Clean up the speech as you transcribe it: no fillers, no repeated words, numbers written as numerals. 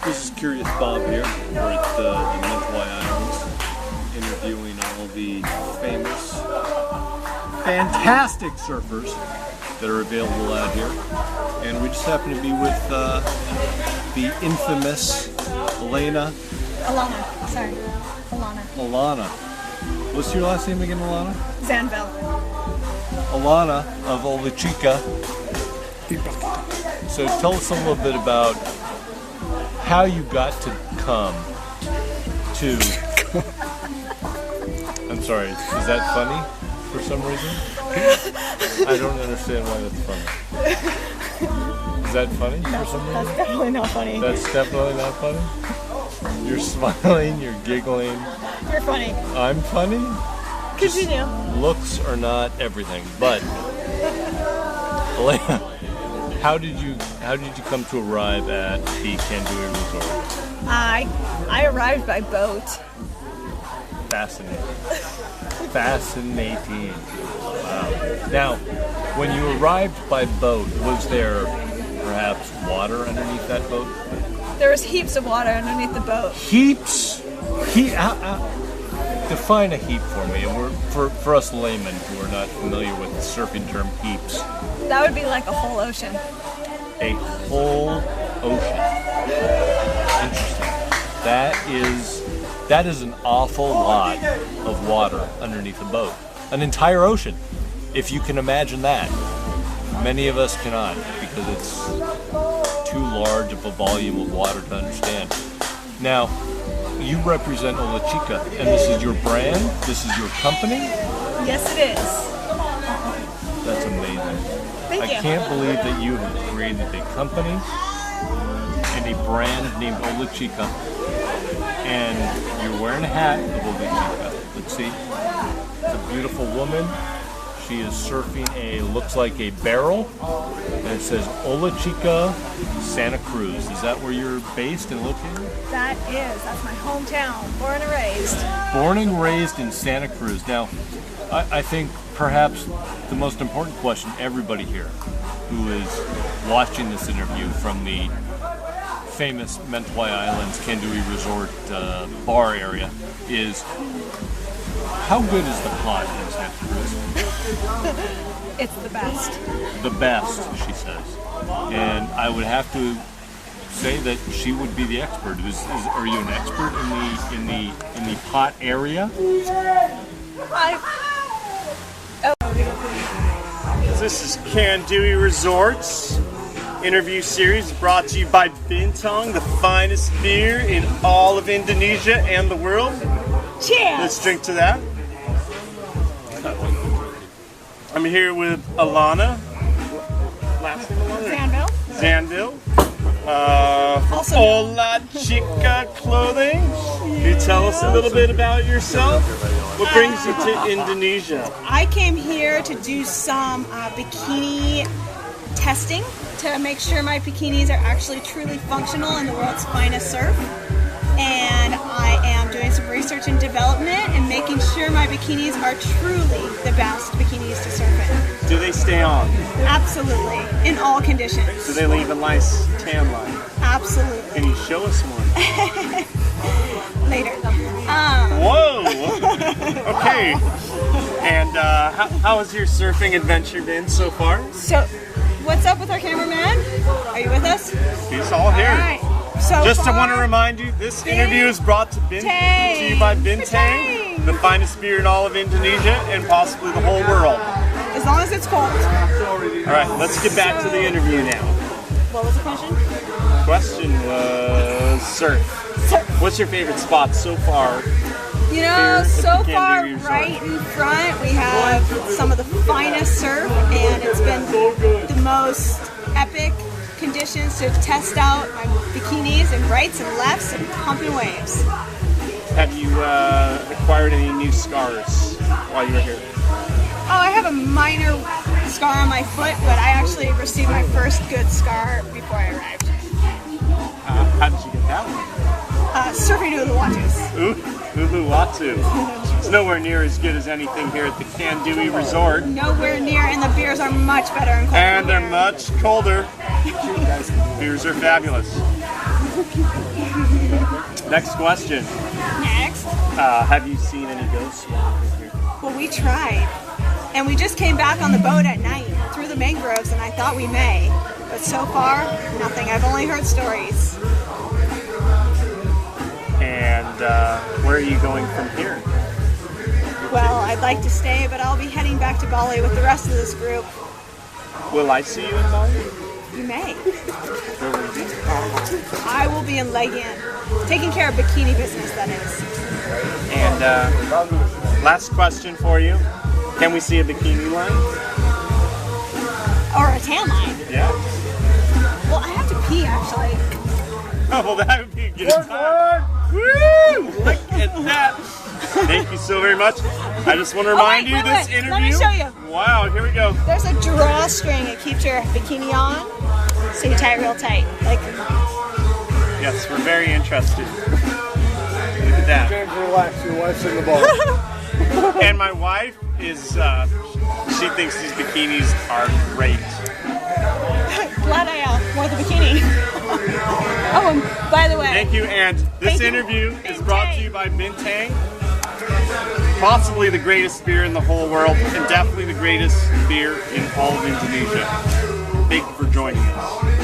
This is Curious Bob here. We're at the Mentawai Islands, interviewing all the famous, fantastic surfers that are available out here. And we just happen to be with the infamous Aylana. Aylana. What's your last name again, Aylana? Zanville. Aylana of Ola Chica. So tell us a little bit about how you got to come to... I'm sorry, is that funny for some reason? I don't understand why that's funny. Is that funny for some reason? That's definitely not funny. That's definitely not funny? You're smiling, you're giggling. You're funny. I'm funny? Continue. Looks are not everything, but... Aylana, how did you come to arrive at the Kandui resort? I arrived by boat. Fascinating. Fascinating. Wow. Now, when you arrived by boat, was there perhaps water underneath that boat? There was heaps of water underneath the boat. Heaps? Define a heap for me, and for us laymen who are not familiar with the surfing term heaps. That would be like a whole ocean. A whole ocean. Interesting. That is an awful lot of water underneath a boat. An entire ocean, if you can imagine that. Many of us cannot, because it's too large of a volume of water to understand. Now, you represent Ola Chica, and this is your brand? This is your company? Yes, it is. That's amazing. Thank you. I can't believe that you have created a company and a brand named Ola Chica, and you're wearing a hat of Ola Chica. Let's see. It's a beautiful woman. She is surfing looks like a barrel, and it says Ola Chica, Santa Cruz. Is that where you're based and located? That's my hometown, born and raised. Born and raised in Santa Cruz. Now, I think perhaps the most important question everybody here who is watching this interview from the famous Mentawai Islands Kandui Resort bar area is, how good is the pot in Santa Cruz? It's the best. The best, she says. And I would have to say that she would be the expert. Are you an expert in the pot area? This is Kandui Resorts interview series brought to you by Bintang, the finest beer in all of Indonesia and the world. Cheers! Let's drink to that. I'm here with Aylana. Last name Aylana? Zanville. From Ola Chica Clothing. Can you tell us a little bit about yourself? What brings you to Indonesia? I came here to do some bikini testing to make sure my bikinis are actually truly functional in the world's finest surf. And I am doing some research and development and making sure my bikinis are truly the best bikinis to surf in. Do they stay on? Absolutely, in all conditions. Do they leave a nice tan line? Absolutely. Can you show us one? Later. Whoa! Okay. And how has your surfing adventure been so far? So, what's up with our cameraman? Are you with us? He's all here. All right. So Just far, want to remind you, this interview is brought to you by Bintang, the finest beer in all of Indonesia and possibly the whole world. As long as it's cold. All right, let's get back to the interview now. What was the question? The question was surf. What's your favorite spot so far? You know, so far, Resort? right in front, we have some of the finest surf, and it's been the most epic conditions to test out my bikinis and rights and lefts and pumping waves. Have you acquired any new scars while you were here? Oh, I have a minor scar on my foot, but I actually received my first good scar before I arrived. How did you get that one? Surfing Uluwatus. Uluwatu. It's nowhere near as good as anything here at the Kandui Resort. Nowhere near, and the beers are much better and colder. And they're much colder. Beers are fabulous. Next question. Next. Have you seen any ghosts? Well, we tried. And we just came back on the boat at night through the mangroves, and I thought we may. But so far, nothing. I've only heard stories. And where are you going from here? Well, I'd like to stay, but I'll be heading back to Bali with the rest of this group. Will I see you in Bali? You may. Where will you be? I will be in Legian, taking care of bikini business, that is. And last question for you. Can we see a bikini line? Or a tan line. Yeah. Well, I have to pee, actually. Oh, well, that would be a good time. Woo! Look at that. Thank you so very much. I just want to remind you this interview. Let me show you. Wow, here we go. There's a drawstring. It keeps your bikini on, so you tie it real tight. Like, Yes, we're very interested. Look at that. James, relax. Your wife's in the bar. And my wife is, she thinks these bikinis are great. glad I wore the bikini. Oh, and by the way. Thank you, and this interview is brought to you by Bintang. Possibly the greatest beer in the whole world, and definitely the greatest beer in all of Indonesia. Thank you for joining us.